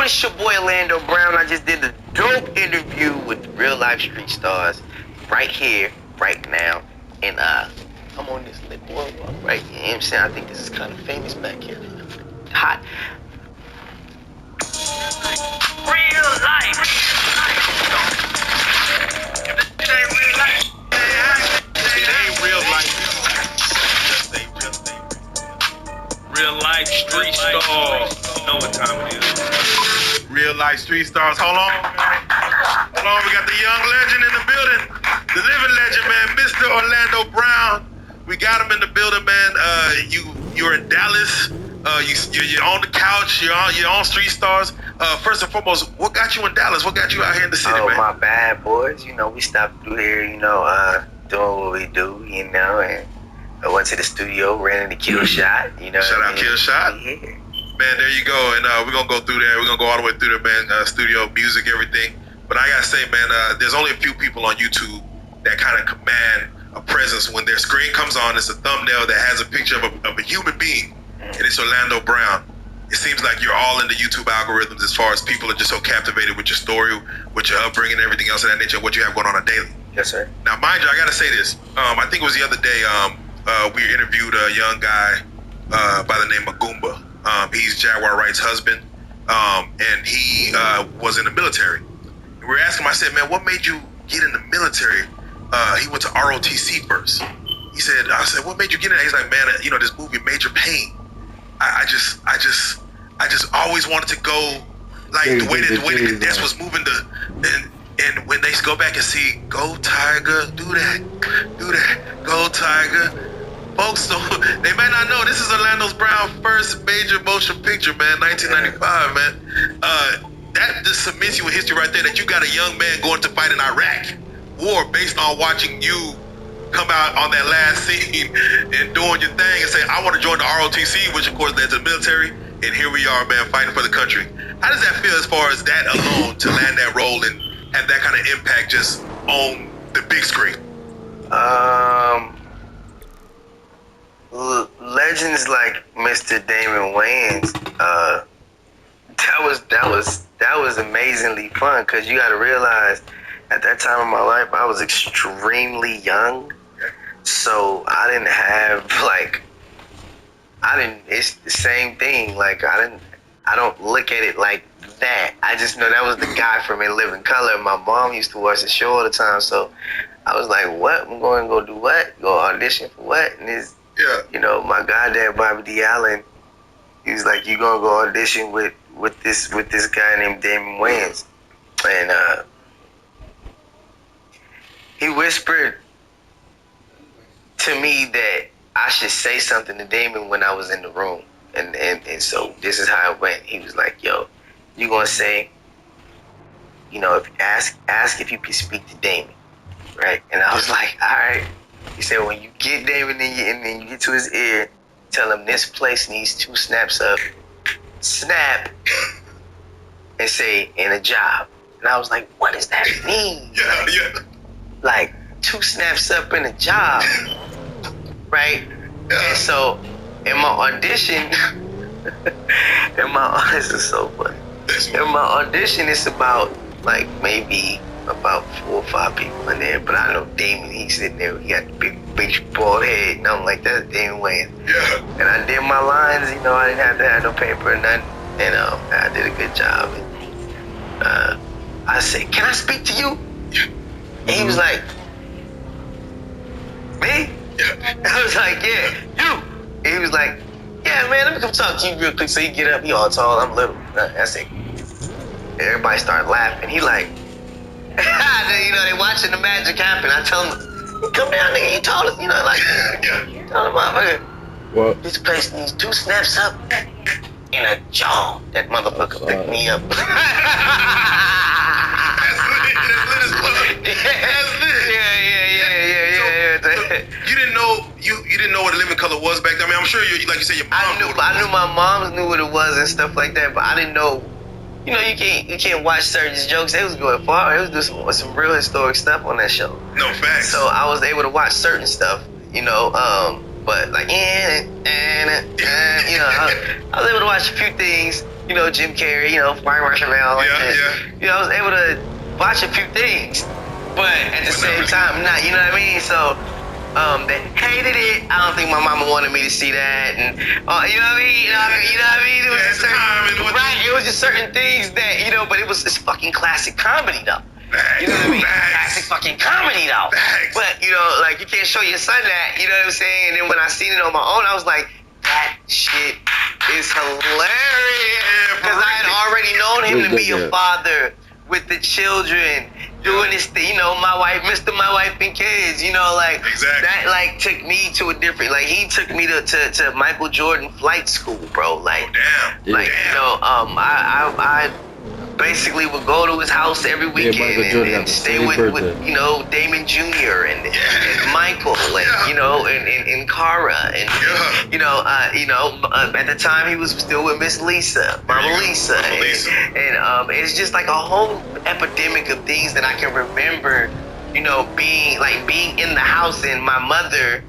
it's your boy Orlando Brown. I just did a dope interview with real life street stars right here, right now. And I'm on this little boardwalk, right? You know what I'm saying? I think this is kind of famous back here. Hot. Real life. It ain't real life. It ain't real life. Real life street stars. You know what time it is. Real life street stars. Hold on. Hold on. We got the young legend in the building. The living legend, man. Mr. Orlando Brown. We got him in the building, man. You're in Dallas. You're on the couch. You're on Street Stars. First and foremost, what got you in Dallas? What got you out here in the city, man? Oh, my bad, boys. You know, we stopped through here, you know, doing what we do, you know, and I went to the studio, ran into Kill Shot, you know. Shout out Kill Shot. Yeah. Man, there you go. And we're going to go through there. We're going to go all the way through the, man, studio, music, everything. But I got to say, man, there's only a few people on YouTube that kind of command a presence. When their screen comes on, it's a thumbnail that has a picture of a human being, and it's Orlando Brown. It seems like you're all in the YouTube algorithms as far as people are just so captivated with your story, with your upbringing, and everything else of that nature, what you have going on daily. Yes, sir. Now, mind you, I got to say this. I think it was the other day, we interviewed a young guy by the name of Goomba. He's Jaguar Wright's husband, and he was in the military. And we were asking him, I said, man, what made you get in the military? He went to ROTC first. I said, what made you get in there? He's like, man, you know, this movie, Major Pain. I just always wanted to go, like, the way that the dance was moving, and when they go back and see, go Tiger, do that, go Tiger. Folks, they may not know, this is Orlando Brown's first major motion picture, man, 1995, man. That just submits you in history right there, that you got a young man going to fight in Iraq war based on watching you come out on that last scene and doing your thing and say, I want to join the ROTC, which of course led to the military, and here we are, man, fighting for the country. How does that feel as far as that alone, to land that role and have that kind of impact just on the big screen? Legends like Mr. Damon Wayans, that was amazingly fun, because you got to realize at that time of my life I was extremely young, so I didn't have it's the same thing, like I don't look at it like that. I just know that was the guy from In Living Color. My mom used to watch the show all the time, so I was like, what? I'm going to go do what? Go audition for what? And you know, my goddad, Bobby D. Allen, he was like, you gonna go audition with this guy named Damon Wayans. And he whispered to me that I should say something to Damon when I was in the room. And so this is how it went. He was like, yo, you gonna say, you know, if ask if you can speak to Damon, right? And I was like, all right. He said, when you get Damon and then you get to his ear, tell him this place needs 2 snaps up. Snap and say, in a job. And I was like, what does that mean? Yeah. Like 2 snaps up in a job, right? Yeah. And so in my audition, this is so funny. In my audition, it's about like maybe about 4 or 5 people in there, but I know Damon, he's sitting there, he got the big bald head, and I'm like, that's Damon Wayans. Yeah. And I did my lines, you know, I didn't have to have no paper or nothing, and I did a good job. And I said, can I speak to you? And he was like, me? Yeah. I was like, yeah, you. And he was like, yeah, man, let me come talk to you real quick. So he get up, he all tall, I'm little. I said, everybody started laughing. He like, you know, they watching the magic happen. I tell him, come down, nigga, you told us, you know, like, tell him, motherfucker, What? this place needs 2 snaps up in a jaw. That motherfucker picked me up. That's lit as fuck. That's lit. Yeah. So you didn't know what A Living Color was back then? I mean, I'm sure you, like you said, your mom I knew my mom knew what it was and stuff like that, but I didn't know. You know, you can't watch certain jokes. They was going far. It was doing some real historic stuff on that show. No facts. So I was able to watch certain stuff, you know, but like, you know, I was able to watch a few things, Jim Carrey, Fire Marshal Man, like that. Yeah. I was able to watch a few things, but at the same time, not. You know what I mean? So. They hated it. I don't think my mama wanted me to see that, and you know what I mean. It was just it was just certain things that but it's fucking classic comedy though. You know what I mean? Classic fucking comedy though. But like you can't show your son that. You know what I'm saying? And then when I seen it on my own, I was like, that shit is hilarious because I had already known him to be a father with the children. Doing this thing, my wife, Mr. My Wife and Kids, like exactly. That like took me to a different, like he took me to Michael Jordan flight school, bro. Like, I basically would go to his house every weekend and stay with Damon Jr. and Michael and Cara and at the time he was still with Miss Lisa, Mama Lisa, and it's just like a whole epidemic of things that I can remember, being in the house and my mother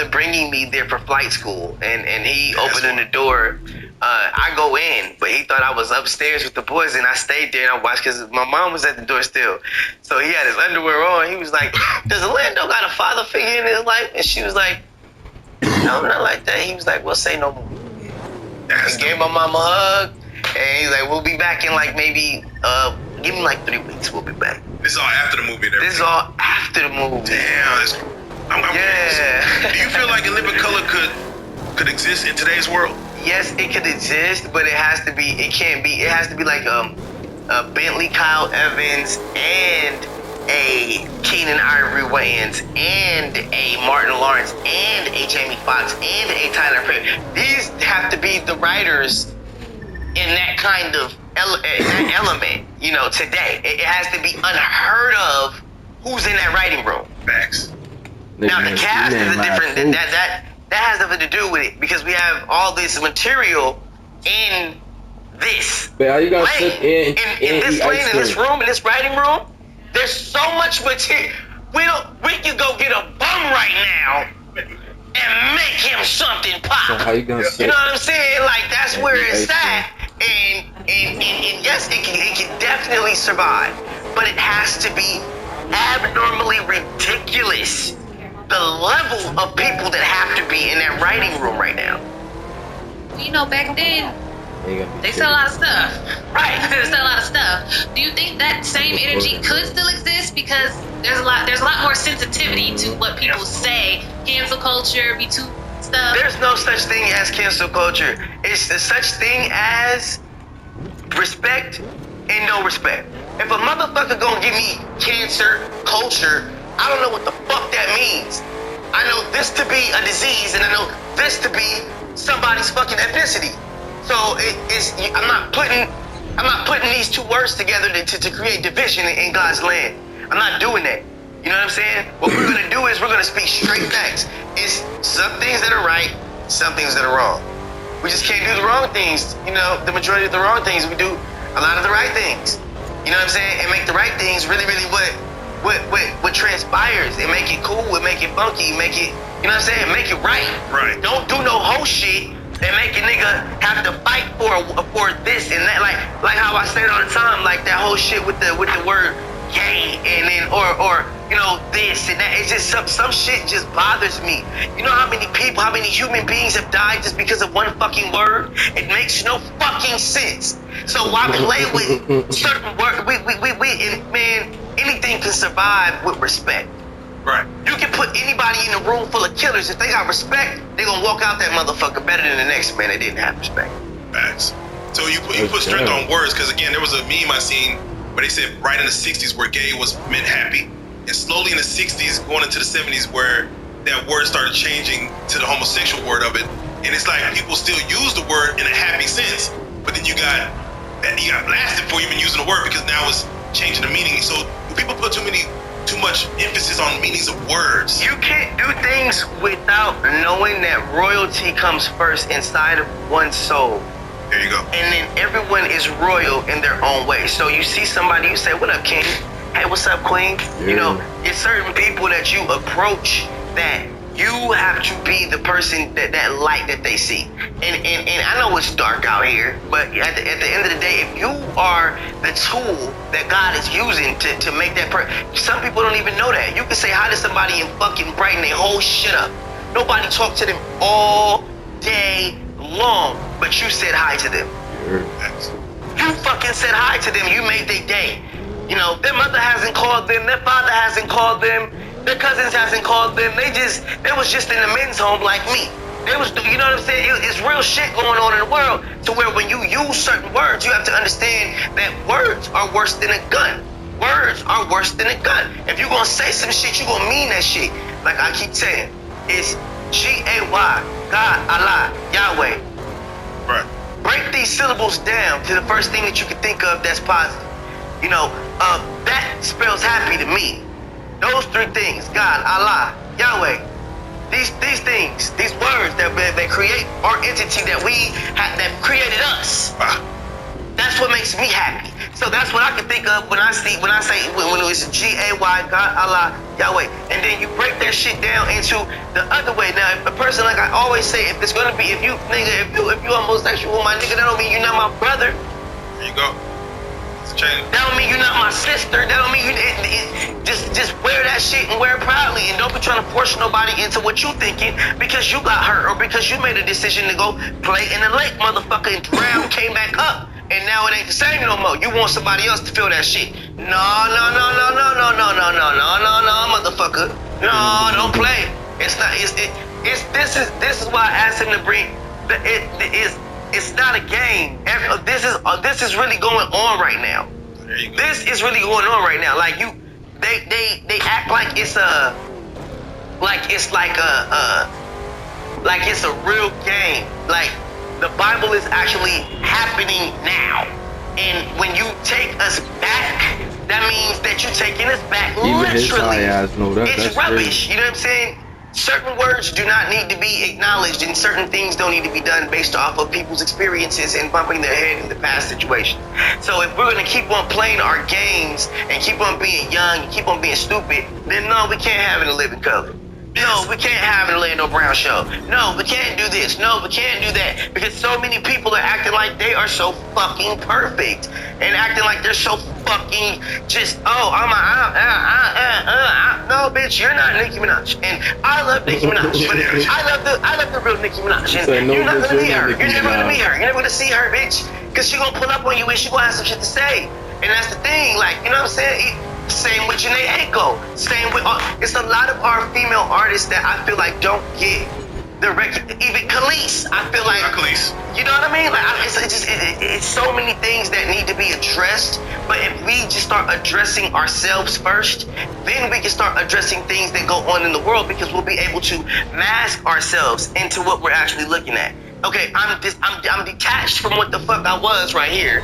bringing me there for flight school and he opening the door. I go in, but he thought I was upstairs with the boys, and I stayed there and I watched because my mom was at the door still. So he had his underwear on. He was like, "Does Orlando got a father figure in his life?" And she was like, "No, not like that." He was like, "Well, say no more." He gave my mom a hug, and he's like, "We'll be back in like maybe give me like 3 weeks. We'll be back." This is all after the movie and everything. This is all after the movie. Damn, that's cool. I'm curious. Do you feel like A Living Color could exist in today's world? Yes, it could exist, but it has to be like a Bentley Kyle Evans and a Keenan Ivory Wayans and a Martin Lawrence and a Jamie Foxx and a Tyler Perry. These have to be the writers in that kind of element, today. It has to be unheard of who's in that writing room. Facts. Now the cast is a different that has nothing to do with it because we have all this material in this but are you gonna lane. sit in this lane, in this room, in this writing room, there's so much material. We can go get a bum right now and make him something pop. So how you gonna sit? You know what I'm saying? Like that's where it's at. And yes, it can definitely survive, but it has to be abnormally ridiculous. The level of people that have to be in that writing room right now. Back then, they sell a lot of stuff. Right. They sell a lot of stuff. Do you think that same energy could still exist? Because there's a lot more sensitivity to what people say. Cancel culture, Me Too stuff. There's no such thing as cancel culture. It's the such thing as respect and no respect. If a motherfucker gonna give me cancer culture, I don't know what the fuck that means. I know this to be a disease, and I know this to be somebody's fucking ethnicity. So I'm not putting these two words together to create division in God's land. I'm not doing that. You know what I'm saying? What we're gonna do is we're gonna speak straight facts. It's some things that are right, some things that are wrong. We just can't do the wrong things. The majority of the wrong things, we do a lot of the right things. You know what I'm saying? And make the right things really, really what transpires and make it cool, and make it funky, make it, you know what I'm saying? Make it right. Right. Don't do no whole shit and make a nigga have to fight for this and that. Like how I say it all the time, like that whole shit with the word gay and then or this and that. It's just some shit just bothers me. You know how many people, how many human beings have died just because of one fucking word? It makes no fucking sense. So why play with certain words? Man, anything can survive with respect. Right. You can put anybody in a room full of killers. If they got respect, they gonna walk out that motherfucker better than the next man that didn't have respect. Facts. So you put strength on words, because again, there was a meme I seen where they said right in the 60s where gay was meant happy, and slowly in the 60s going into the 70s where that word started changing to the homosexual word of it, and it's like people still use the word in a happy sense, but then you got blasted for even using the word because now it's changing the meaning. So people put too much emphasis on meanings of words. You can't do things without knowing that royalty comes first inside of one's soul. There you go. And then everyone is royal in their own way. So you see somebody, you say, "What up, king? Hey, what's up, queen?" Yeah. It's certain people that you approach that You have to be the person that light that they see. And I know it's dark out here, but at the end of the day, if you are the tool that God is using to make that some people don't even know that. You can say hi to somebody and fucking brighten their whole shit up. Nobody talked to them all day long, but you said hi to them. You fucking said hi to them. You made their day. You know, their mother hasn't called them, their father hasn't called them, their cousins hasn't called them. They was just in the men's home like me. They was, you know what I'm saying? It's real shit going on in the world to where when you use certain words, you have to understand that words are worse than a gun. Words are worse than a gun. If you're gonna say some shit, you're gonna mean that shit. Like I keep saying, it's G-A-Y, God, Allah, Yahweh. Right. Break these syllables down to the first thing that you can think of that's positive. You know, that spells happy to me. Those three things, God, Allah, Yahweh, these things, these words that create our entity that that created us. That's what makes me happy. So that's what I can think of when I say when it's G-A-Y, God, Allah, Yahweh. And then you break that shit down into the other way. Now, if a person, like I always say, if it's gonna be, if you homosexual, my nigga, that don't mean you're not my brother. There you go. That don't mean you're not my sister. That don't mean you just wear that shit and wear it proudly, and don't be trying to force nobody into what you thinking because you got hurt or because you made a decision to go play in the lake, motherfucker, and drown, came back up, and now it ain't the same no more. You want somebody else to feel that shit? No, motherfucker. No, don't play. It's not. This is why I asked him to bring. It's not a game. This is really going on right now. This is really going on right now. Like they act like it's a real game. Like the Bible is actually happening now. And when you take us back, that means that you're taking us back literally. It's rubbish. You know what I'm saying? Certain words do not need to be acknowledged, and certain things don't need to be done based off of people's experiences and bumping their head in the past situation. So if we're going to keep on playing our games and keep on being young and keep on being stupid, then no, we can't have it in living color. No, we can't have an Orlando Brown show. No, we can't do this. No, we can't do that. Because so many people are acting like they are so fucking perfect. And acting like they're so fucking just, no, bitch, you're not Nicki Minaj. And I love Nicki Minaj. But I love the real Nicki Minaj. And you're not gonna be her. You're never gonna be her. You're never gonna see her, bitch. Because she gonna pull up on you and she gonna have some shit to say. And that's the thing, like, you know what I'm saying? Same with Janae Aiko. Same with it's a lot of our female artists that I feel like don't get the even Khalees. I feel like Khalees. You know what I mean? Like it's so many things that need to be addressed. But if we just start addressing ourselves first, then we can start addressing things that go on in the world because we'll be able to mask ourselves into what we're actually looking at. Okay, I'm detached from what the fuck I was right here.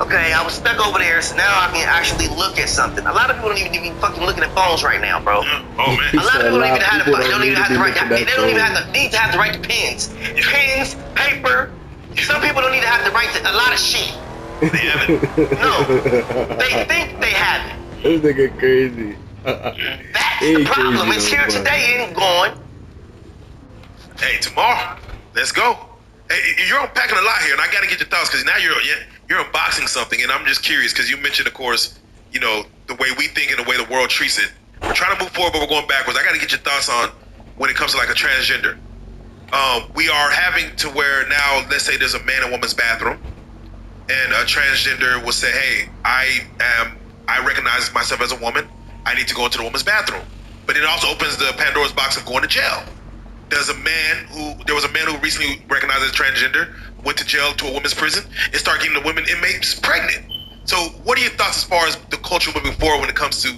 Okay, I was stuck over there, so now I can actually look at something. A lot of people don't even be fucking looking at phones right now, bro. Oh man. A lot of people don't even have the need to have the right to pens, paper. Some people don't need to have the right to a lot of shit. They haven't. No, they think they have it. This nigga crazy. That's the problem. It's here today and gone. Hey, tomorrow, let's go. Hey, you're unpacking a lot here, and I got to get your thoughts because now you're unboxing something, and I'm just curious because you mentioned, of course, you know, the way we think and the way the world treats it. We're trying to move forward, but we're going backwards. I got to get your thoughts on when it comes to like a transgender. We are having to where now, let's say there's a man and woman's bathroom, and a transgender will say, "Hey, I recognize myself as a woman. I need to go into the woman's bathroom." But it also opens the Pandora's box of going to jail. There was a man who recently recognized as transgender, went to jail to a women's prison, and started getting the women inmates pregnant. So what are your thoughts as far as the culture moving forward when it comes to,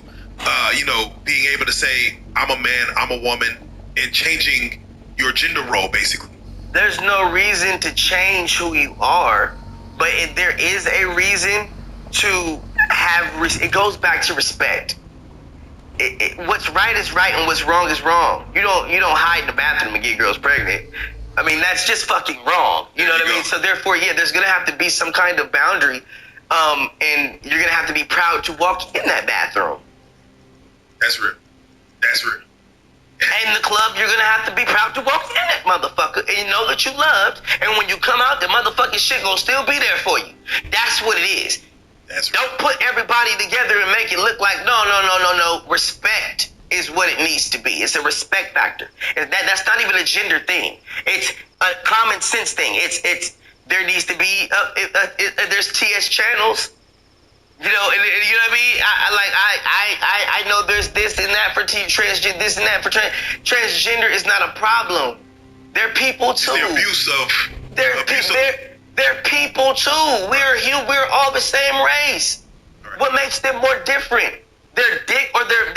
being able to say, I'm a man, I'm a woman, and changing your gender role, basically? There's no reason to change who you are, but there is a reason to have, it goes back to respect. What's right is right and what's wrong is wrong. You don't hide in the bathroom and get girls pregnant. I mean, that's just fucking wrong. You know what I mean? So therefore, yeah, there's gonna have to be some kind of boundary, and you're gonna have to be proud to walk in that bathroom. That's real. That's real. In the club, you're gonna have to be proud to walk in that motherfucker and you know that you loved. And when you come out, the motherfucking shit gonna still be there for you. That's what it is. That's right. Don't put everybody together and make it look like no. Respect is what it needs to be. It's a respect factor. And that's not even a gender thing. It's a common sense thing. It's there needs to be there's TS channels. You know, and you know what I mean? I know there's this and that for transgender, this and that for transgender is not a problem. They're people too. The abuse of They're people too. We're all the same race. Right. What makes them more different? Their dick or their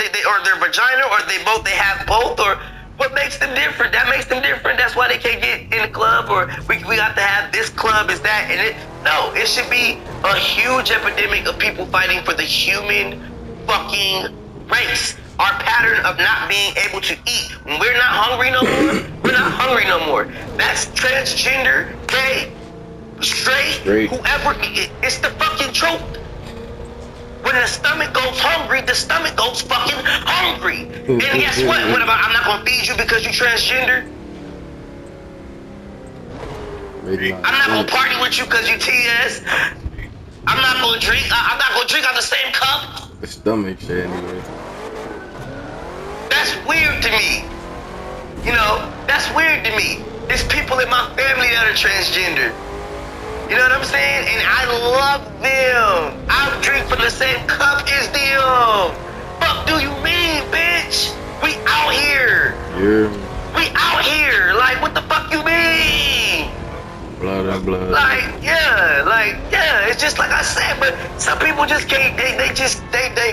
vagina or they have both, or what makes them different? That makes them different. That's why they can't get in the club, or we got to have this club is that and it should be a huge epidemic of people fighting for the human fucking race. Our pattern of not being able to eat. When we're not hungry no more, we're not hungry no more. That's transgender, gay, straight. Whoever, it's the fucking truth. When the stomach goes hungry, the stomach goes fucking hungry. And guess what? What about I'm not gonna feed you because you transgender? I'm not gonna party with you because you TS. I'm not gonna drink. I'm not gonna drink out the same cup. The stomach shit anyway. That's weird to me. You know, that's weird to me. There's people in my family that are transgender. You know what I'm saying? And I love them. I drink from the same cup as them. Fuck do you mean, bitch? We out here. Yeah. We out here. Like, what the fuck you mean? Blood and blood. Yeah, it's just like I said, but some people just can't,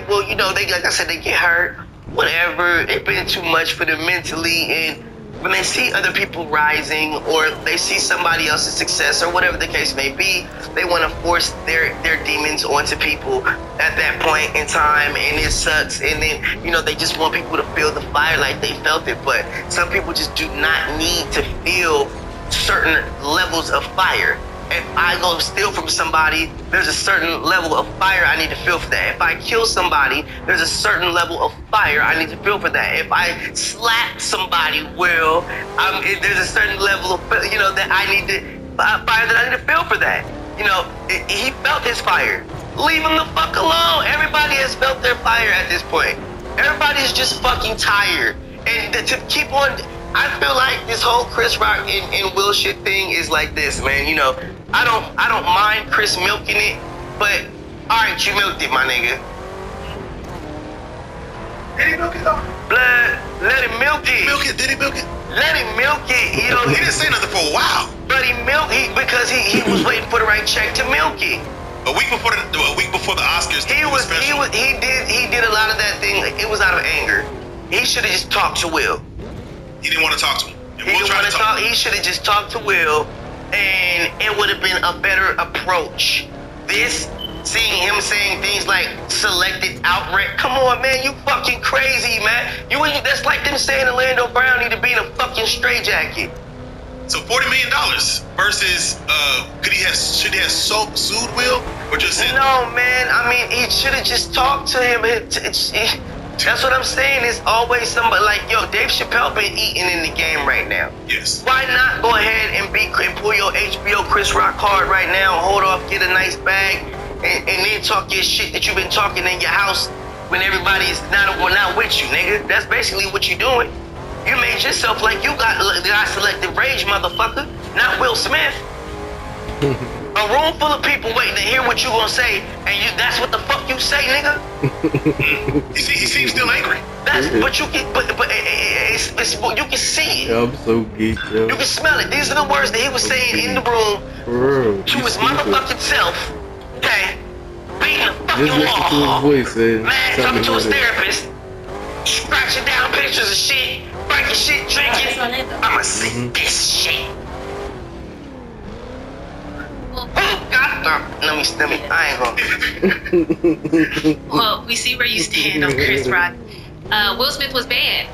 well, you know, like I said, they get hurt, whatever, it's been too much for them mentally, and when they see other people rising, or they see somebody else's success, or whatever the case may be, they want to force their demons onto people at that point in time, and it sucks, and then, you know, they just want people to feel the fire like they felt it, but some people just do not need to feel certain levels of fire. If I go steal from somebody, there's a certain level of fire I need to feel for that. If I kill somebody, there's a certain level of fire I need to feel for that. If I slap somebody, there's a certain level of, you know, that I need to fire that I need to feel for that. You know, he felt his fire. Leave him the fuck alone. Everybody has felt their fire at this point. Everybody's just fucking tired, and to keep on. I feel like this whole Chris Rock and Will shit thing is like this, man. You know, I don't mind Chris milking it, but all right, you milked it, my nigga. Did he milk it though? Blood, let him milk it. Did he milk it? Let him milk it. You know, He didn't say nothing for a while. but he milked it because he was waiting for the right check to milk it. A week before the Oscars. He did a lot of that thing. It was out of anger. He should have just talked to Will. He didn't want to talk to him. And He Will didn't tried want to talk. He should have just talked to Will, and it would have been a better approach. Seeing him saying things like selected outright. Come on, man, you fucking crazy, man. That's like them saying Orlando Brown need to be in a fucking straitjacket. So $40 million versus should he have sued Will or just said No, man. I mean, he should have just talked to him. That's what I'm saying. It's always somebody like, yo, Dave Chappelle been eating in the game right now. yes? Why not go ahead and pull your HBO Chris Rock card right now, hold off, get a nice bag, and then talk your shit that you've been talking in your house when everybody's not with you, nigga. That's basically what you're doing. You made yourself like you got selective rage, motherfucker, not Will Smith. A room full of people waiting to hear what you gonna say, and that's what the fuck you say, nigga. He seems still angry. But you can, you can see it. Yeah, I'm so geeked, yo. You can smell it. These are the words that he was saying in the room Bro, to his motherfucking self. Okay, beating the fucking just listen to his wall. voice, man. Man, Tell talking me to his what it is. therapist, scratching down pictures of shit, breaking shit, drinking. I'ma see this shit. Let me, I ain't gonna. Well, we see where you stand on Chris Rock. Will Smith was banned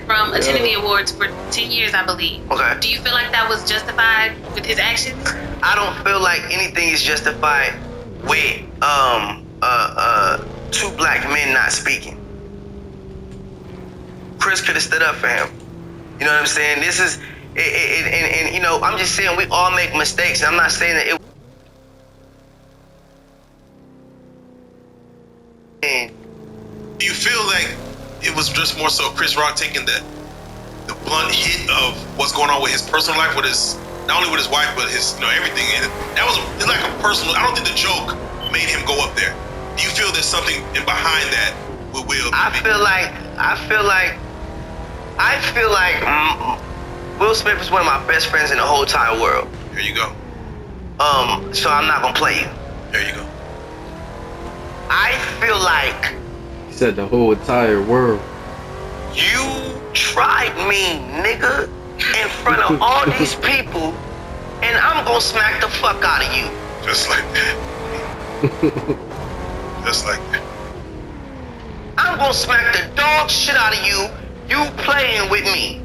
from attending the awards for 10 years, I believe. Okay. Do you feel like that was justified with his actions? I don't feel like anything is justified with two black men not speaking. Chris could have stood up for him. You know what I'm saying? This is, and you know, I'm just saying we all make mistakes. I'm not saying that it. Do you feel like it was just more so Chris Rock taking the blunt hit of what's going on with his personal life, with his, not only with his wife but his, you know, everything? And that was, it's like a personal. I don't think the joke made him go up there. Do you feel there's something in behind that with Will? I feel like Will Smith is one of my best friends in the whole entire world. There you go. So I'm not gonna play you. There you go. I feel like He said the whole entire world. you tried me, nigga, in front of all these people, and I'm gonna smack the fuck out of you. Just like that. Just like that. I'm gonna smack the dog shit out of you. You playing with me.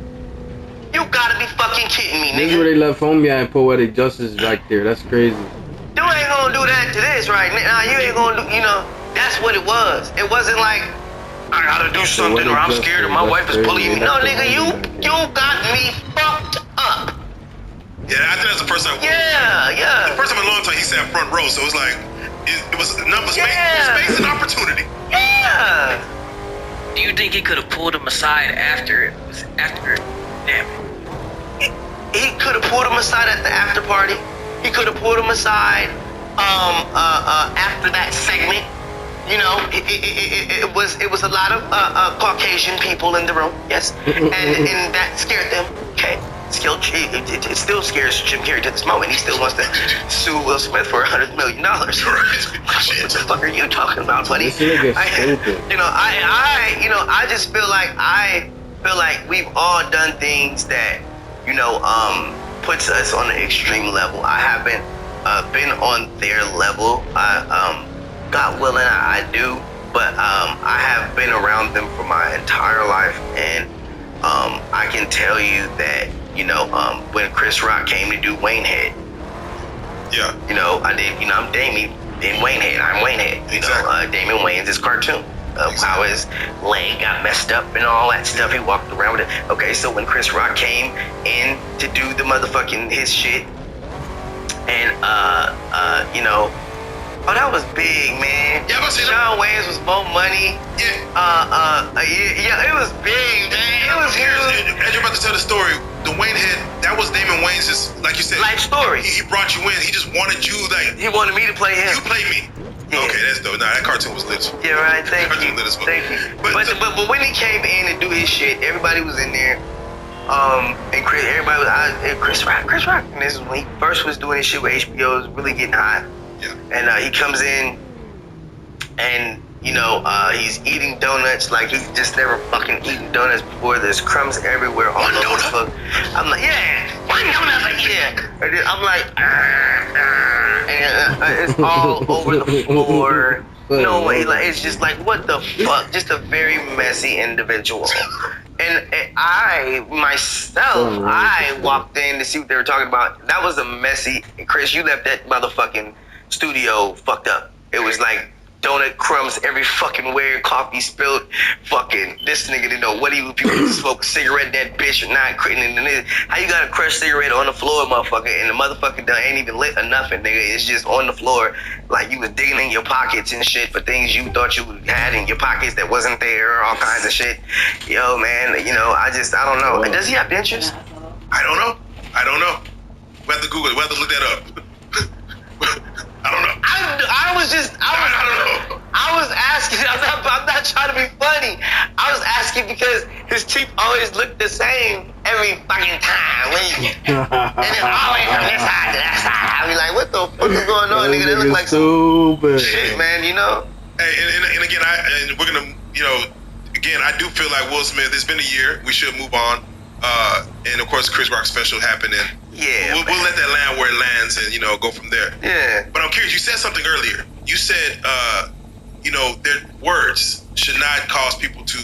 You gotta be fucking kidding me, This is where nigga. they left Homie and Poetic Justice right there. That's crazy. You ain't gonna do that to this, right? Nah, you ain't gonna do, you know, that's what it was. It wasn't like, I gotta do something or I'm scared or my wife is bullying me. No, nigga, you got me fucked up. Yeah, I think that's the first time. Yeah. The first time in a long time he sat front row, so it was like it was enough space, Yeah. space and opportunity. Yeah. Do you think he could have pulled him aside after it was after? Damn it. He could have pulled him aside at the after party. He could have pulled him aside after that segment. You know, it was a lot of Caucasian people in the room. Yes, and that scared them. Okay, it still scares Jim Carrey to this moment. He still wants to sue Will Smith for $100 million. What the fuck are you talking about, buddy? This nigga stupid. I just feel like we've all done things that, puts us on an extreme level. I haven't been on their level. God willing, I do, but I have been around them for my entire life, and I can tell you that, when Chris Rock came to do Waynehead, Yeah. I did, I'm Damien in Waynehead. I'm Waynehead. Exactly. Damien Wayans' his cartoon. How his leg got messed up and all that stuff. He walked around with it. Okay, so when Chris Rock came in to do the motherfucking his shit, and that was big, man. Yeah, I was saying Shawn Wayans was more money. Yeah. It was big, man. It was huge. As you're about to tell the story, the Waynehead, that was Damon Wayans' just, like you said, Life story. He brought you in. He just wanted you, like, He wanted me to play him. you play me. Yeah. Okay, that's dope. Nah, that cartoon was lit. Yeah, right. Thank Cartoon you. lit as fuck. Thank you. But But when he came in to do his shit, everybody was in there. And everybody was Chris Rock. And this is when he first was doing his shit with HBO. It was really getting hot. Yeah. And he comes in, and he's eating donuts like he's just never fucking eaten donuts before. There's crumbs everywhere. One donut? I'm like, yeah, one donut. Like, yeah. And then I'm like, and it's all over the floor. No way. Like, it's just like, what the fuck? Just a very messy individual. And I myself, I walked in to see what they were talking about. That was a messy. Chris, you left that motherfucking studio fucked up. It was like donut crumbs every fucking where, coffee spilled. Fucking this nigga didn't know what he was. People smoke a cigarette, that bitch or not. How you got a crushed cigarette on the floor, motherfucker, and the motherfucker ain't even lit or nothing, nigga. It's just on the floor, like you was digging in your pockets and shit for things you thought you had in your pockets that wasn't there, all kinds of shit. Yo, man, I don't know. Does he have dentures? I don't know. We have to Google it. We have to look that up. I don't know. I was asking. I'm not trying to be funny. I was asking because his teeth always look the same every fucking time. And it's always from this side to that side. I be like, what the fuck is going on, nigga? That look like some stupid shit, man. Hey, and again, we're gonna, again, I do feel like Will Smith. It's been a year. We should move on. And of course, Chris Rock special happened, and we'll let that land where it lands, and go from there. Yeah. But I'm curious. You said something earlier. You said, their words should not cause people to,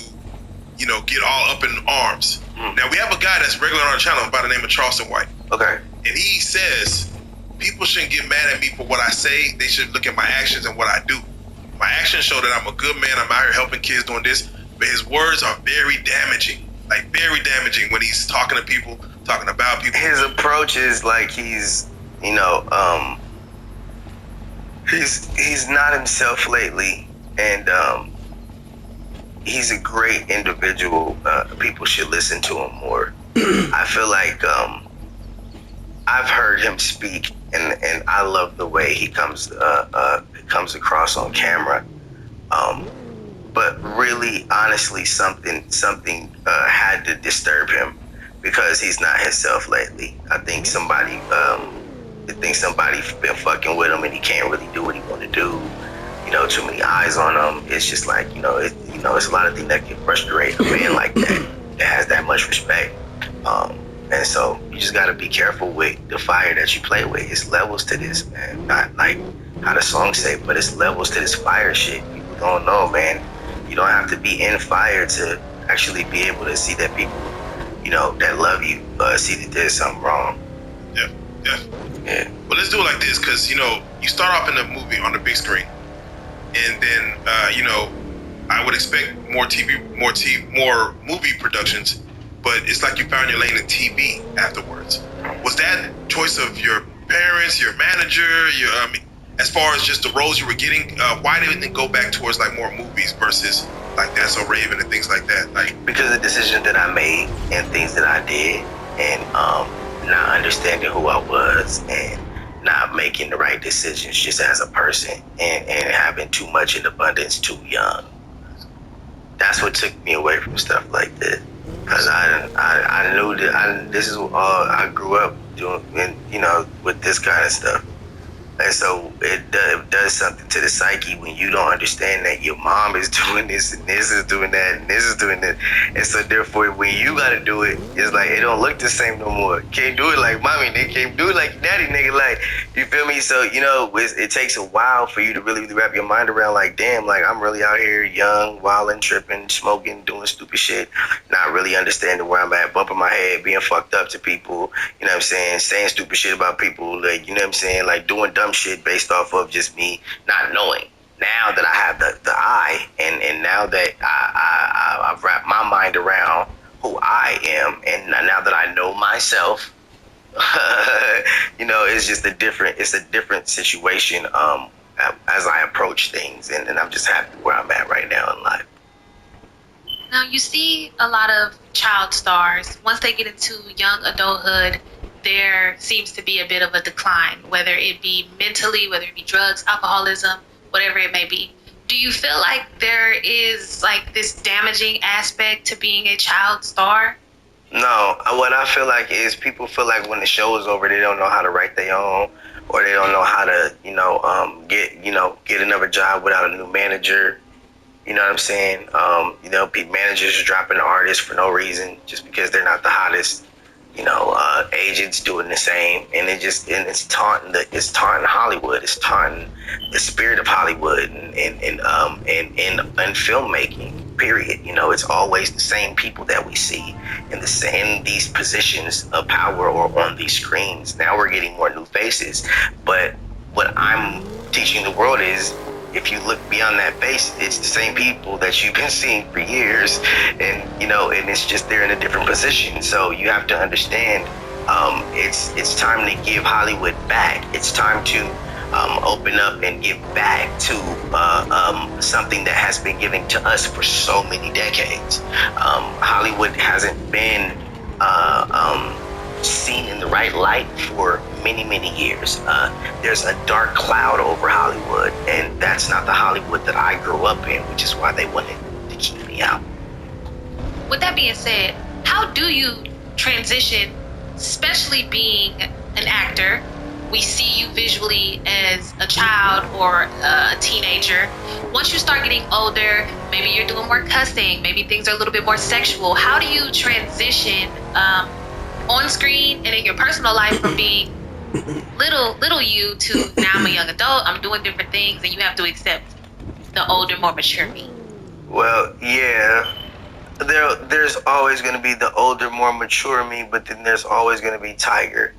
get all up in arms. Now we have a guy that's regular on our channel by the name of Charleston White. Okay. And he says people shouldn't get mad at me for what I say. They should look at my actions and what I do. My actions show that I'm a good man. I'm out here helping kids doing this. but his words are very damaging. Like very damaging when he's talking to people, talking about people. His approach is like he's not himself lately, and he's a great individual. People should listen to him more. I feel like I've heard him speak, and I love the way he comes across on camera. But really, honestly, something had to disturb him because he's not himself lately. I think somebody been fucking with him, and he can't really do what he want to do. You know, too many eyes on him. It's just like it's a lot of things that can frustrate a man like that has that much respect. And so you just gotta be careful with the fire that you play with. It's levels to this, man. Not like how the song say, but it's levels to this fire shit. People don't know, man. You don't have to be in fire to actually be able to see that people, that love you, see that there's something wrong. Yeah. Yeah. Well, let's do it like this, because you start off in the movie on the big screen, and then I would expect more movie productions, but it's like you found your lane in TV afterwards. Was that choice of your parents, your manager, as far as just the roles you were getting? Why didn't it go back towards like more movies versus like That's So Raven and things like that? Like because of the decisions that I made and things that I did, and not understanding who I was and not making the right decisions just as a person, and having too much in abundance too young. That's what took me away from stuff like this. Because I knew that this is all I grew up doing, with this kind of stuff. And so it does something to the psyche when you don't understand that your mom is doing this and this is doing that and this is doing that. And so therefore when you gotta do it, it's like it don't look the same no more. Can't do it like mommy, nigga. Can't do it like daddy, nigga. Like, you feel me? So, it takes a while for you to really wrap your mind around like, damn, like I'm really out here young, wilding, tripping, smoking, doing stupid shit, not really understanding where I'm at, bumping my head, being fucked up to people, you know what I'm saying, saying stupid shit about people, like, you know what I'm saying, like doing dumb shit based off of just me not knowing. Now that I have the eye, and now that I've wrapped my mind around who I am, and now that I know myself, it's just a different situation as I approach things, and I'm just happy where I'm at right now in life. Now, you see a lot of child stars. Once they get into young adulthood, there seems to be a bit of a decline, whether it be mentally, whether it be drugs, alcoholism, whatever it may be. Do you feel like there is like this damaging aspect to being a child star? No, what I feel like is people feel like when the show is over, they don't know how to write their own, or they don't know how to, get another job without a new manager. You know what I'm saying? Managers are dropping the artists for no reason, just because they're not the hottest. Agents doing the same, and it's taunting Hollywood. It's taunting the spirit of Hollywood and filmmaking. Period. It's always the same people that we see in these positions of power or on these screens. Now we're getting more new faces, but what I'm teaching the world is, if you look beyond that base, it's the same people that you've been seeing for years, and and it's just they're in a different position. So you have to understand, it's time to give Hollywood back. It's time to open up and give back to something that has been given to us for so many decades. Hollywood hasn't been seen in the right light for many years. There's a dark cloud over Hollywood, and that's not the Hollywood that I grew up in, which is why they wanted to keep me out. With that being said, how do you transition, especially being an actor? We see you visually as a child or a teenager. Once you start getting older, maybe you're doing more cussing, maybe things are a little bit more sexual. How do you transition on screen and in your personal life from being little you to now I'm a young adult, I'm doing different things, and you have to accept the older, more mature me? Well, yeah, there's always going to be the older, more mature me, but then there's always going to be Tiger.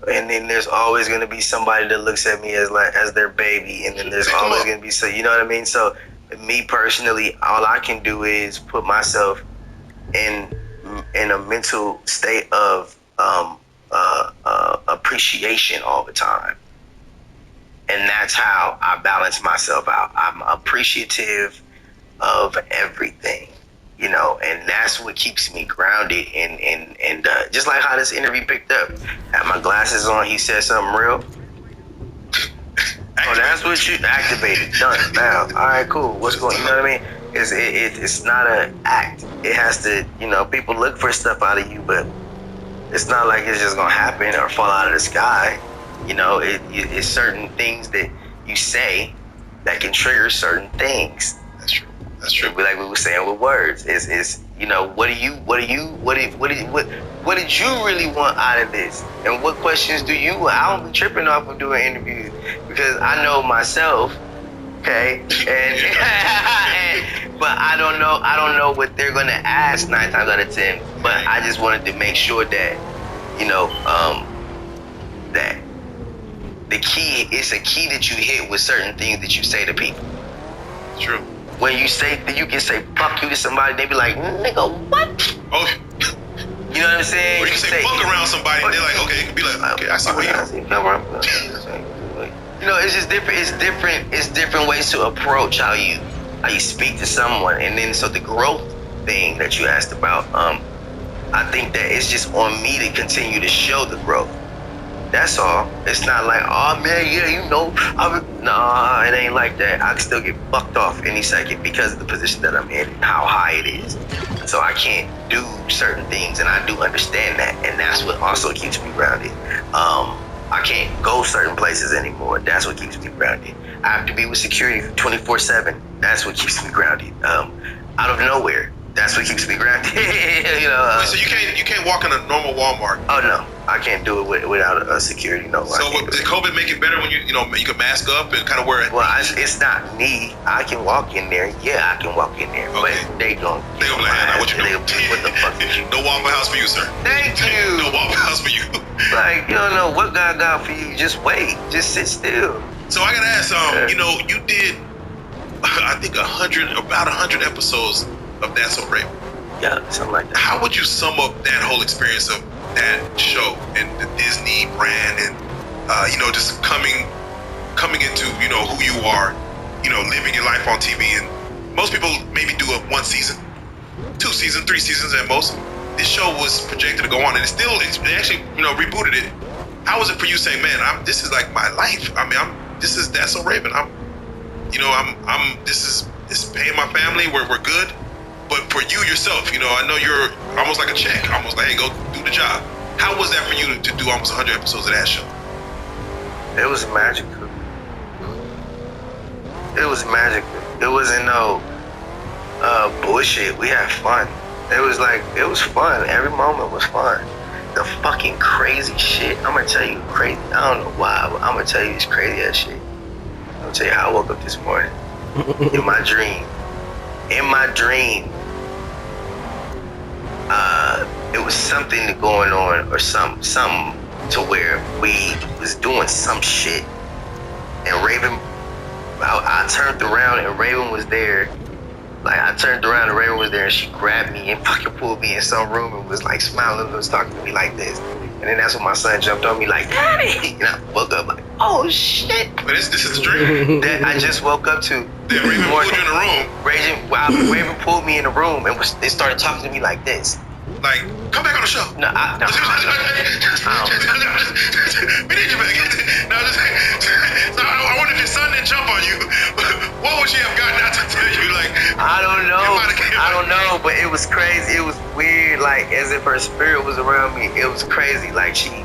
And then there's always going to be somebody that looks at me as their baby, and then there's always going to be, so you know what I mean? So me personally, all I can do is put myself in a mental state of appreciation all the time, and that's how I balance myself out. I'm appreciative of everything, you know, and that's what keeps me grounded. And just like how this interview picked up, had my glasses on, he said something real. Oh, that's what you activated. Done now. All right, cool. What's going? You know what I mean? It's not an act. It has to. You know, people look for stuff out of you, but it's not like it's just gonna happen or fall out of the sky. You know, it's certain things that you say that can trigger certain things. That's true. That's true. Like we were saying with words, is you know, what did you really want out of this, and what questions do you want? I don't be tripping off of doing interviews because I know myself, okay, and but I don't know what they're gonna ask 9 times out of 10. But I just wanted to make sure that, you know, that the key is a key that you hit with certain things that you say to people. True. When you say, you can say fuck you to somebody, they be like, nigga, what? Oh. You know what I'm saying? Or you can say fuck around somebody, and they're like, okay, it can be like, okay, I see what you know. You know, it's just different. It's different ways to approach how you speak to someone. And then so the growth thing that you asked about, I think that it's just on me to continue to show the growth. That's all. It's not like, oh man, yeah, you know, nah, it ain't like that. I can still get fucked off any second because of the position that I'm in and how high it is. So I can't do certain things, and I do understand that, and that's what also keeps me grounded. I can't go certain places anymore. That's what keeps me grounded. I have to be with security 24/7. That's what keeps me grounded. Out of nowhere. That's what keeps me grounded. You know. So you can't walk in a normal Walmart. Oh no, I can't do it without a security. No. So did COVID make it better when you can mask up and kind of wear it? Well, it's not me. I can walk in there. Yeah, I can walk in there. Okay. But they don't. They gonna be like, nah, what you doing? What the fuck is you? No Waffle House for you, sir. Thank you. No Waffle House for you. Like, you don't know what God got for you. Just wait. Just sit still. So I gotta ask, you know, you did, I think about 100 episodes of That's So Raven. Yeah, something like that. How would you sum up that whole experience of that show and the Disney brand and you know, just coming into, you know, who you are, you know, living your life on TV? And most people maybe do it 1 season, 2 seasons, 3 seasons at most. This show was projected to go on, and they actually, you know, rebooted it. How was it for you saying, man, this is like my life? I mean, this is That's So Raven. It's paying my family. We're good. But for you yourself, you know, I know you're almost like a check, almost like, hey, go do the job. How was that for you to do almost 100 episodes of that show? It was magical. It was magical. It wasn't no bullshit. We had fun. It was fun. Every moment was fun. The fucking crazy shit. I'm gonna tell you crazy. I don't know why, but I'm gonna tell you this crazy ass shit. I'm gonna tell you how I woke up this morning. In my dream, it was something going on, or something to where we was doing some shit, and Raven, I turned around and Raven was there. Like, I turned around and Raven was there, and she grabbed me and fucking pulled me in some room and was like smiling and was talking to me like this. And then that's when my son jumped on me like, Daddy! And I woke up like, oh shit! But this is a dream that I just woke up to. That Raven pulled you in the room. Raven pulled me in the room and they started talking to me like this. Like, come back on the show. No, we need you back. No, so I wanted your son to jump on you. What would she have gotten out to tell you? Like, I don't know, but it was crazy. It was weird. Like, as if her spirit was around me. It was crazy. Like, she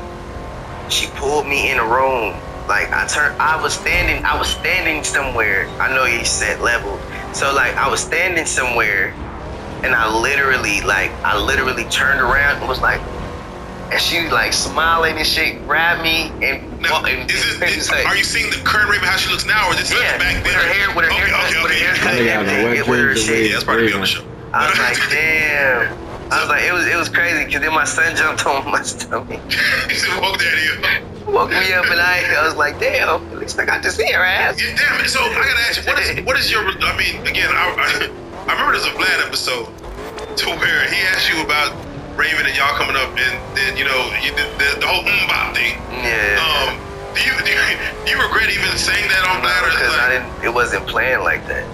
pulled me in a room. Like, I was standing somewhere. I know you said level. So like, I was standing somewhere. And I literally turned around and was like, and she was like smiling and shit, grabbed me and. Now, are you seeing the current Raven how she looks now, or this back then? With her hair cut, Yeah, that's probably be on the show. I was like, damn. I was like, it was crazy because then my son jumped on my stomach. He said, "Woke daddy up." Woke me up and I was like, damn, at least I got to see her ass. Yeah, damn it. So I gotta ask you, what is your? I mean, again, I remember there's a Vlad episode to where he asked you about Raven and y'all coming up, and then you know you did the whole bop thing. Yeah. Do you regret even saying that on Vlad? Because Like, it wasn't planned like that.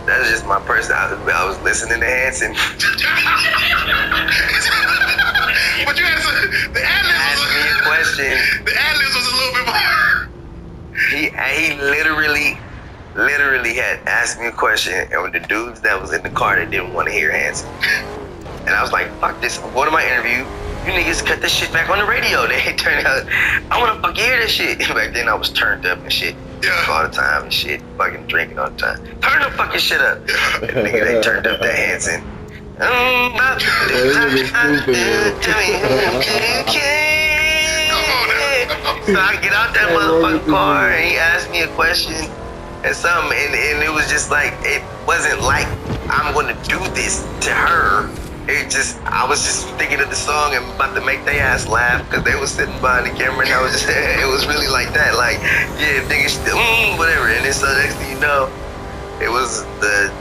That was just my person. I was listening to Hanson. But you asked the ad-libs Asked me a question. The ad-libs was a little bit more. He literally had asked me a question, and the dudes that was in the car that didn't want to hear Hanson. And I was like, fuck this, I'm going to my interview. You niggas cut this shit back on the radio. They turned out, I want to fucking hear this shit. Back then I was turned up and shit. Yeah. All the time and shit. Fucking drinking all the time. Turn the fucking shit up. Nigga, they turned up that Hanson. So I get out that motherfucking car and he asked me a question and something, and it was just like, it wasn't like I'm gonna do this to her. I was just thinking of the song and about to make their ass laugh because they was sitting behind the camera, and I was just, it was really like that, like, yeah, niggas, whatever. And then so next thing you know, it was the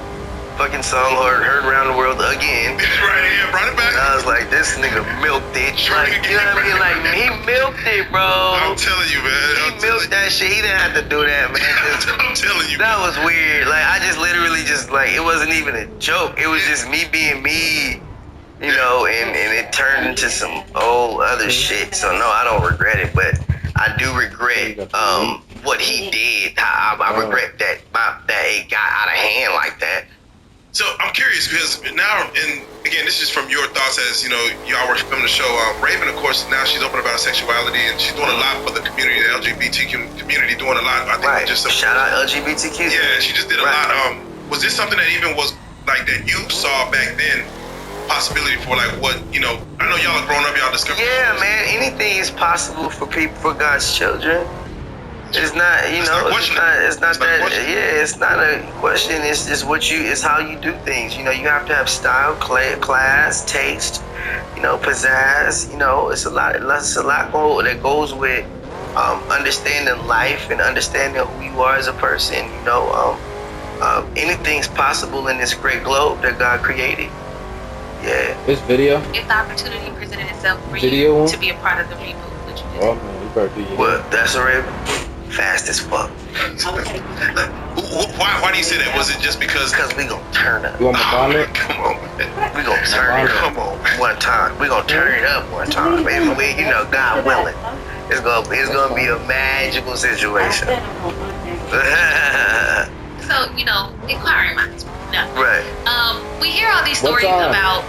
fucking song heard around the world again. Right, yeah, brought it back. And I was like, this nigga milked it. Like, you know what I mean? Like, he milked it, bro. I'm telling you, man. He milked that shit. He didn't have to do that, man. I'm telling you. That was weird. Like, I just literally just, like, it wasn't even a joke. It was just me being me, you know, and it turned into some old other shit. So, no, I don't regret it, but I do regret what he did. I regret that it got out of hand like that. So I'm curious because now, and again, this is from your thoughts as, you know, y'all were filming the show. Raven, of course, now she's open about her sexuality and she's doing a lot for the community, the LGBTQ community, doing a lot. I think Right. just Shout out LGBTQ. Yeah, she just did a lot. Was this something that even was like that you saw back then? Possibility for like what, you know, I know y'all are grown up, y'all discovered. Yeah, man, anything is possible for people, for God's children. It's not, you know, it's not that, yeah, it's not a question. It's just it's how you do things. You know, you have to have style, class, taste, you know, pizzazz. You know, it's a lot that goes with understanding life and understanding who you are as a person. You know, anything's possible in this great globe that God created. Yeah. This video? If the opportunity presented itself for Video? you to be a part of the reboot, would you do? Oh man, you better do your Well, that's already fast as fuck. Why do you say that? Was it just because? Because we gonna turn up. You want my bonnet? Come on, man. We gonna turn it up one time. We gonna turn it up one time. And we, you know, God willing, it's gonna be a magical situation. So, you know, inquiring minds. No. Right. We hear all these stories time? about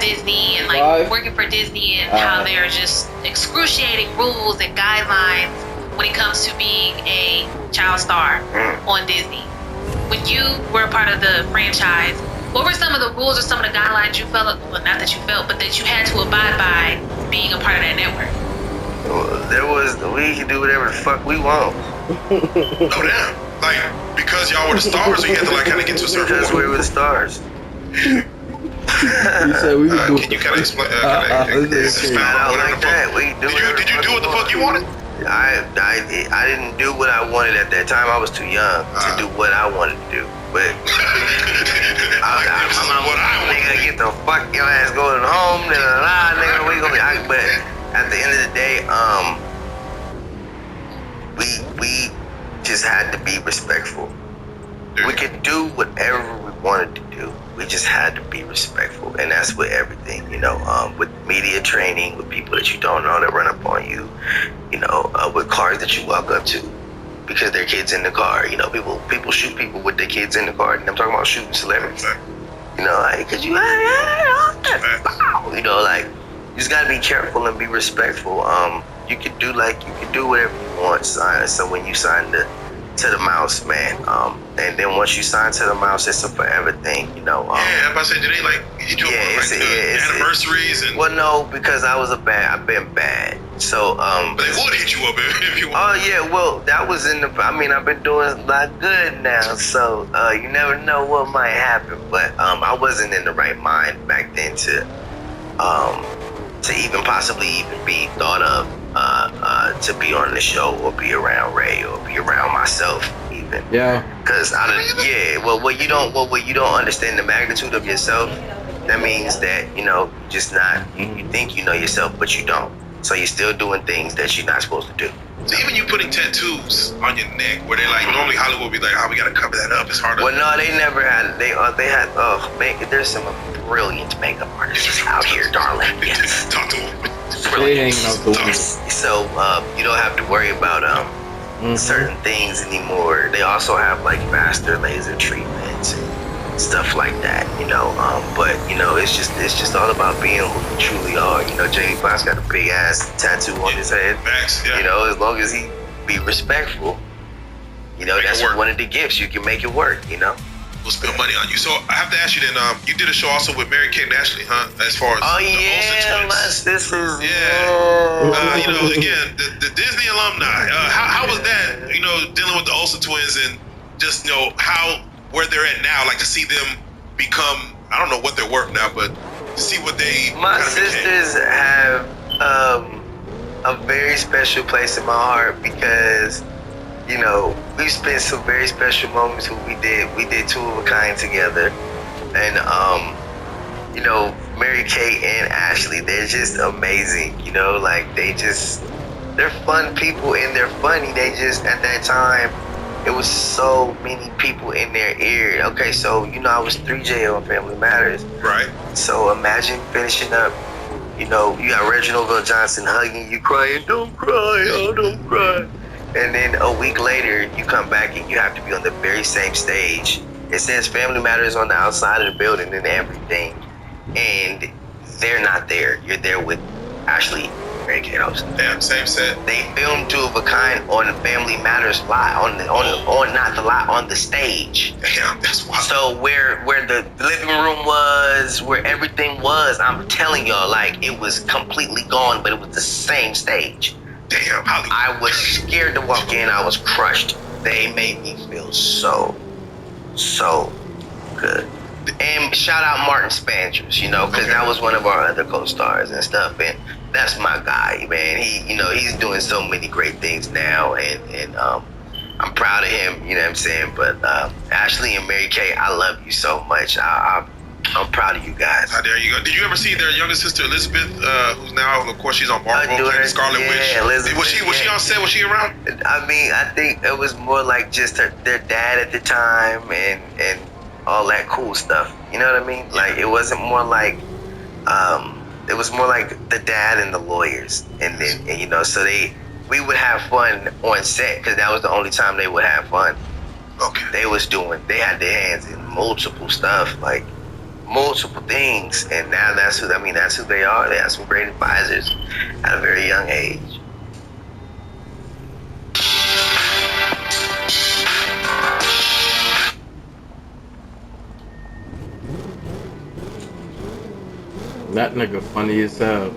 Disney and like 5? working for Disney and how there are just excruciating rules and guidelines when it comes to being a child star on Disney. When you were a part of the franchise, what were some of the rules or some of the guidelines you felt, well, not that you felt, but that you had to abide by being a part of that network? We can do whatever the fuck we want. Oh damn! Like because y'all were the stars, or you had to like kind of get to a certain Because point. we were the stars. You said we could do Can you kind of explain? It's Expound not on out whatever like the fuck- that. We do Did you do what the fuck you wanted? I didn't do what I wanted at that time. I was too young to do what I wanted to do. But This is what I want. nigga, get the fuck your ass going home. Nigga, we gonna be. But at the end of the day, we just had to be respectful. We could do whatever we wanted to do. We just had to be respectful, and that's with everything, you know. With media training, with people that you don't know that run up on you, you know, with cars that you walk up to because their kids in the car. You know, people shoot people with their kids in the car, and I'm talking about shooting celebrities. You know, like, cause you know, like, you just gotta be careful and be respectful. You can do whatever you want, sign. So when you sign to the mouse, man, and then once you sign to the mouse, it's a forever thing, you know. Yeah, if I said, do they like hit you up on like, anniversaries and? Well, no, because I've been bad. So But they would hit you up if you want. oh yeah, well that was in the. I mean, I've been doing a lot good now, so you never know what might happen. But I wasn't in the right mind back then to even possibly even be thought of to be on the show or be around Ray or be around myself even. Yeah. Cause what you don't understand the magnitude of yourself. That means that you just not. You think you know yourself, but you don't. So you're still doing things that you're not supposed to do. So even you putting tattoos on your neck, where they like normally Hollywood would be like, oh, we gotta cover that up. It's hard to. Well, no, they never had. They had. Oh, man, there's some brilliant makeup artists out here, darling. Yes, Talk to them. They hanging out the window. So you don't have to worry about certain things anymore. They also have like faster laser treatments and stuff like that. But it's just all about being who you truly are. Jamie Foxx got a big ass tattoo on his head. Facts, yeah. As long as he be respectful. That's one of the gifts. You can make it work. We'll spend money on you. So I have to ask you then. You did a show also with Mary Kate and Ashley, huh? As far as Oh the yeah, Olsen my twins. sisters. Yeah. Again, the Disney alumni. How was that? Dealing with the Olsen twins and just where they're at now. Like to see them become. I don't know what they're worth now, but to see what they. My kind of became. sisters have a very special place in my heart because we spent some very special moments when we did Two of a Kind together, and Mary Kate and Ashley, they're just amazing. They're fun people and they're funny. They just at that time it was so many people in their ear. Okay, so I was 3J on Family Matters. Right. So imagine finishing up. You got Reginald Vell Johnson hugging you, crying, "Don't cry, oh, don't cry." And then a week later, you come back and you have to be on the very same stage. It says Family Matters on the outside of the building and everything. And they're not there. You're there with Ashley, Mary Kate Olsen. Damn, same set. They filmed Two of a Kind on the Family Matters lot, on not the lot, on the stage. Damn, that's wild. So where the living room was, where everything was, I'm telling y'all, like it was completely gone, but it was the same stage. Damn, Hollywood. I was scared to walk in. I was crushed. They made me feel so good. And shout out Martin Spangers, because that was one of our other co-stars and stuff. And that's my guy, man. He, he's doing so many great things now, and I'm proud of him. You know what I'm saying? But Ashley and Mary Kay, I love you so much. I'm proud of you guys. There you go. Did you ever see their younger sister Elizabeth, who's now, of course, she's on Marvel playing Scarlet Witch? Elizabeth, was she on set? Was she around? I mean, I think it was more like just their dad at the time and all that cool stuff. You know what I mean? Like it wasn't more like it was more like the dad and the lawyers, and then so we would have fun on set because that was the only time they would have fun. Okay. They had their hands in multiple stuff, like multiple things, and now that's who they are. They have some great advisors at a very young age. That nigga funny as hell.